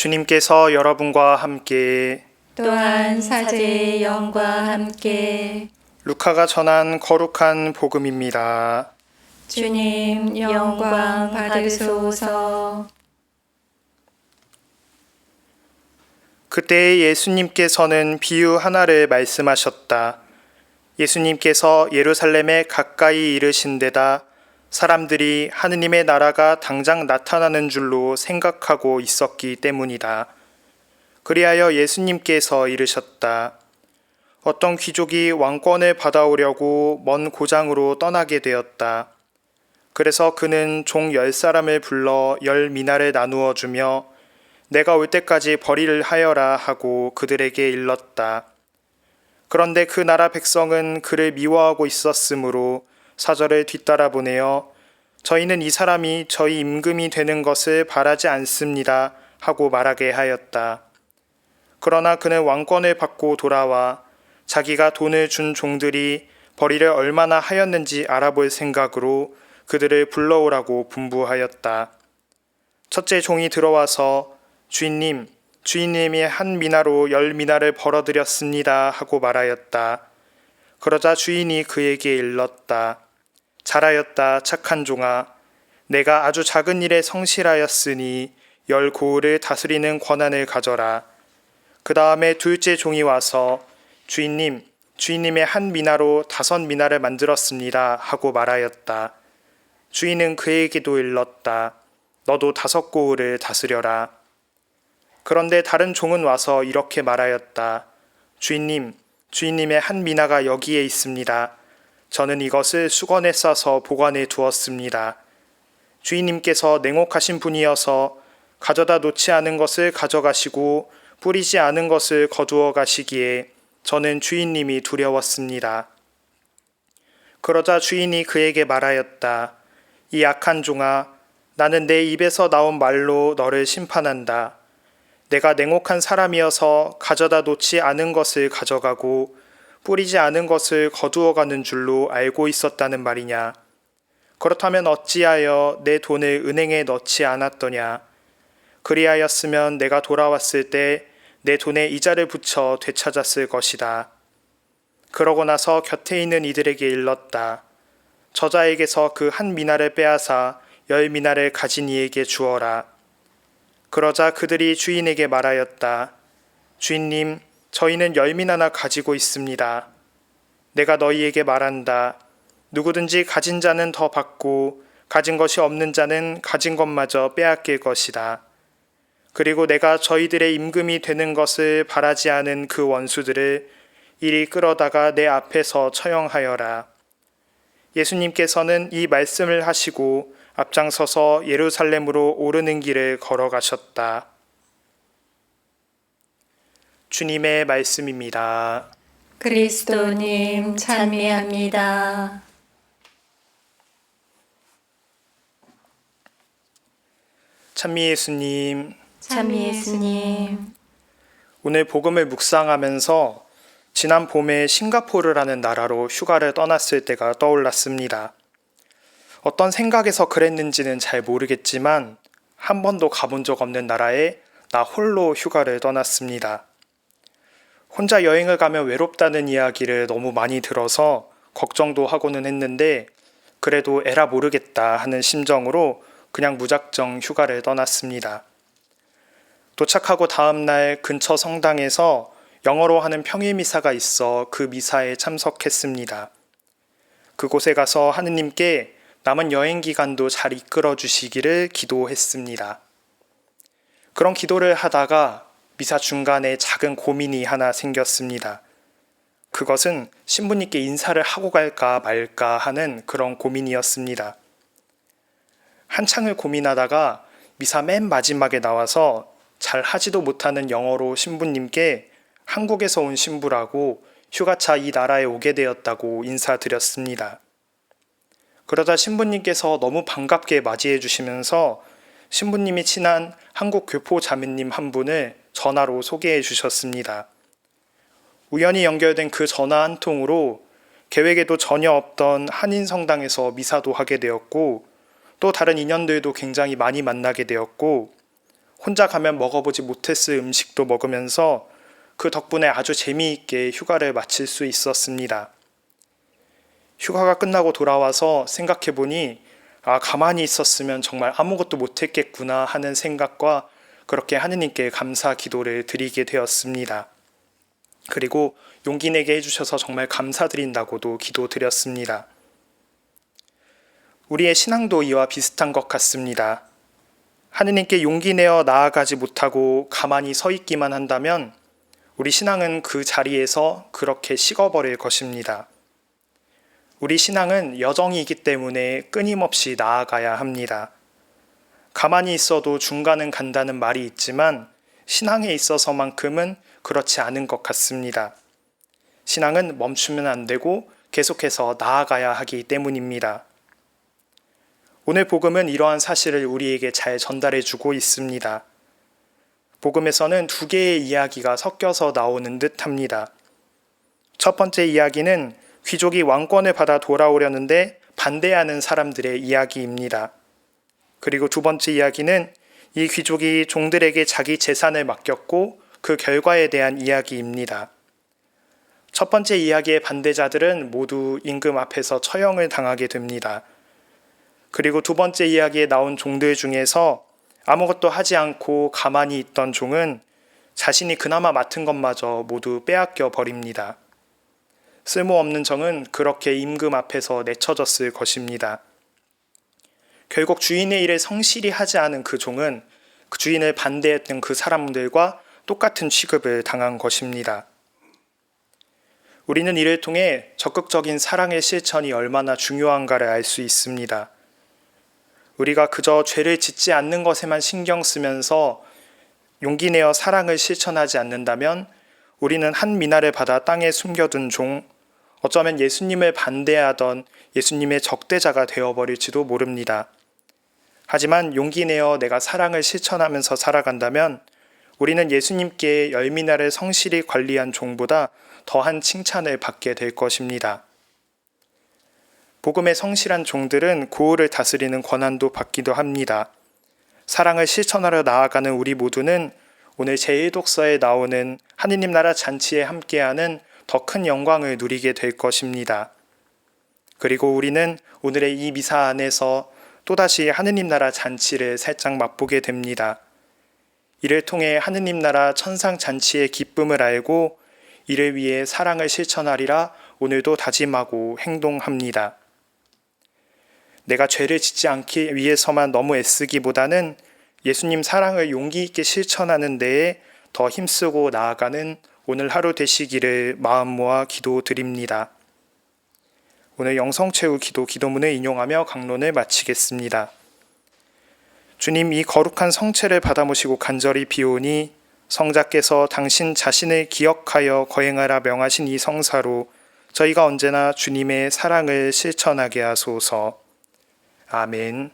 주님께서 여러분과 함께 또한 사제의 영과 함께 루카가 전한 거룩한 복음입니다. 주님 영광 받으소서. 그때 예수님께서는 비유 하나를 말씀하셨다. 예수님께서 예루살렘에 가까이 이르신 데다 사람들이 하느님의 나라가 당장 나타나는 줄로 생각하고 있었기 때문이다. 그리하여 예수님께서 이르셨다. 어떤 귀족이 왕권을 받아오려고 먼 고장으로 떠나게 되었다. 그래서 그는 종 10사람을 불러 10미나를 나누어 주며 내가 올 때까지 벌이를 하여라 하고 그들에게 일렀다. 그런데 그 나라 백성은 그를 미워하고 있었으므로 사절을 뒤따라 보내어 저희는 이 사람이 저희 임금이 되는 것을 바라지 않습니다 하고 말하게 하였다. 그러나 그는 왕권을 받고 돌아와 자기가 돈을 준 종들이 벌이를 얼마나 하였는지 알아볼 생각으로 그들을 불러오라고 분부하였다. 첫째 종이 들어와서 주인님이 한 미나로 10미나를 벌어들였습니다 하고 말하였다. 그러자 주인이 그에게 일렀다. 잘하였다 착한 종아. 내가 아주 작은 일에 성실하였으니 10고을을 다스리는 권한을 가져라. 그 다음에 둘째 종이 와서 주인님의 한 미나로 5미나를 만들었습니다 하고 말하였다. 주인은 그에게도 일렀다. 너도 5고을을 다스려라. 그런데 다른 종은 와서 이렇게 말하였다. 주인님의 한 미나가 여기에 있습니다. 저는 이것을 수건에 싸서 보관해 두었습니다. 주인님께서 냉혹하신 분이어서 가져다 놓지 않은 것을 가져가시고 뿌리지 않은 것을 거두어 가시기에 저는 주인님이 두려웠습니다. 그러자 주인이 그에게 말하였다. 이 악한 종아, 나는 내 입에서 나온 말로 너를 심판한다. 내가 냉혹한 사람이어서 가져다 놓지 않은 것을 가져가고 뿌리지 않은 것을 거두어가는 줄로 알고 있었다는 말이냐. 그렇다면 어찌하여 내 돈을 은행에 넣지 않았더냐. 그리하였으면 내가 돌아왔을 때 내 돈에 이자를 붙여 되찾았을 것이다. 그러고 나서 곁에 있는 이들에게 일렀다. 저자에게서 그 한 미나를 빼앗아 10미나를 가진 이에게 주어라. 그러자 그들이 주인에게 말하였다. 주인님, 저희는 10미나나 가지고 있습니다. 내가 너희에게 말한다. 누구든지 가진 자는 더 받고 가진 것이 없는 자는 가진 것마저 빼앗길 것이다. 그리고 내가 저희들의 임금이 되는 것을 바라지 않은 그 원수들을 이리 끌어다가 내 앞에서 처형하여라. 예수님께서는 이 말씀을 하시고 앞장서서 예루살렘으로 오르는 길을 걸어가셨다. 주님의 말씀입니다. 그리스도님 찬미합니다. 찬미 예수님, 찬미 예수님. 오늘 복음을 묵상하면서 지난 봄에 싱가포르라는 나라로 휴가를 떠났을 때가 떠올랐습니다. 어떤 생각에서 그랬는지는 잘 모르겠지만 한 번도 가본 적 없는 나라에 나 홀로 휴가를 떠났습니다. 혼자 여행을 가면 외롭다는 이야기를 너무 많이 들어서 걱정도 하고는 했는데 그래도 에라 모르겠다 하는 심정으로 그냥 무작정 휴가를 떠났습니다. 도착하고 다음날 근처 성당에서 영어로 하는 평일 미사가 있어 그 미사에 참석했습니다. 그곳에 가서 하느님께 남은 여행 기간도 잘 이끌어 주시기를 기도했습니다. 그런 기도를 하다가 미사 중간에 작은 고민이 하나 생겼습니다. 그것은 신부님께 인사를 하고 갈까 말까 하는 그런 고민이었습니다. 한창을 고민하다가 미사 맨 마지막에 나와서 잘 하지도 못하는 영어로 신부님께 한국에서 온 신부라고 휴가차 이 나라에 오게 되었다고 인사드렸습니다. 그러자 신부님께서 너무 반갑게 맞이해 주시면서 신부님이 친한 한국 교포 자매님 한 분을 전화로 소개해 주셨습니다. 우연히 연결된 그 전화 한 통으로 계획에도 전혀 없던 한인 성당에서 미사도 하게 되었고 또 다른 인연들도 굉장히 많이 만나게 되었고 혼자 가면 먹어보지 못했을 음식도 먹으면서 그 덕분에 아주 재미있게 휴가를 마칠 수 있었습니다. 휴가가 끝나고 돌아와서 생각해보니 가만히 있었으면 정말 아무것도 못했겠구나 하는 생각과 그렇게 하느님께 감사 기도를 드리게 되었습니다. 그리고 용기 내게 해주셔서 정말 감사드린다고도 기도드렸습니다. 우리의 신앙도 이와 비슷한 것 같습니다. 하느님께 용기 내어 나아가지 못하고 가만히 서 있기만 한다면 우리 신앙은 그 자리에서 그렇게 식어버릴 것입니다. 우리 신앙은 여정이기 때문에 끊임없이 나아가야 합니다. 가만히 있어도 중간은 간다는 말이 있지만 신앙에 있어서만큼은 그렇지 않은 것 같습니다. 신앙은 멈추면 안 되고 계속해서 나아가야 하기 때문입니다. 오늘 복음은 이러한 사실을 우리에게 잘 전달해 주고 있습니다. 복음에서는 두 개의 이야기가 섞여서 나오는 듯 합니다. 첫 번째 이야기는 귀족이 왕권을 받아 돌아오려는데 반대하는 사람들의 이야기입니다. 그리고 두 번째 이야기는 이 귀족이 종들에게 자기 재산을 맡겼고 그 결과에 대한 이야기입니다. 첫 번째 이야기의 반대자들은 모두 임금 앞에서 처형을 당하게 됩니다. 그리고 두 번째 이야기에 나온 종들 중에서 아무것도 하지 않고 가만히 있던 종은 자신이 그나마 맡은 것마저 모두 빼앗겨 버립니다. 쓸모없는 정은 그렇게 임금 앞에서 내쳐졌을 것입니다. 결국 주인의 일을 성실히 하지 않은 그 종은 그 주인을 반대했던 그 사람들과 똑같은 취급을 당한 것입니다. 우리는 이를 통해 적극적인 사랑의 실천이 얼마나 중요한가를 알 수 있습니다. 우리가 그저 죄를 짓지 않는 것에만 신경 쓰면서 용기 내어 사랑을 실천하지 않는다면 우리는 한 미나를 받아 땅에 숨겨둔 종, 어쩌면 예수님을 반대하던 예수님의 적대자가 되어버릴지도 모릅니다. 하지만 용기 내어 내가 사랑을 실천하면서 살아간다면 우리는 예수님께 열미나를 성실히 관리한 종보다 더한 칭찬을 받게 될 것입니다. 복음의 성실한 종들은 고을을 다스리는 권한도 받기도 합니다. 사랑을 실천하러 나아가는 우리 모두는 오늘 제1독서에 나오는 하느님 나라 잔치에 함께하는 더 큰 영광을 누리게 될 것입니다. 그리고 우리는 오늘의 이 미사 안에서 또다시 하느님 나라 잔치를 살짝 맛보게 됩니다. 이를 통해 하느님 나라 천상 잔치의 기쁨을 알고 이를 위해 사랑을 실천하리라 오늘도 다짐하고 행동합니다. 내가 죄를 짓지 않기 위해서만 너무 애쓰기보다는 예수님 사랑을 용기 있게 실천하는 데에 더 힘쓰고 나아가는 오늘 하루 되시기를 마음 모아 기도드립니다. 오늘 영성체후 기도문을 인용하며 강론을 마치겠습니다. 주님, 이 거룩한 성체를 받아 모시고 간절히 비오니 성자께서 당신 자신을 기억하여 거행하라 명하신 이 성사로 저희가 언제나 주님의 사랑을 실천하게 하소서. 아멘.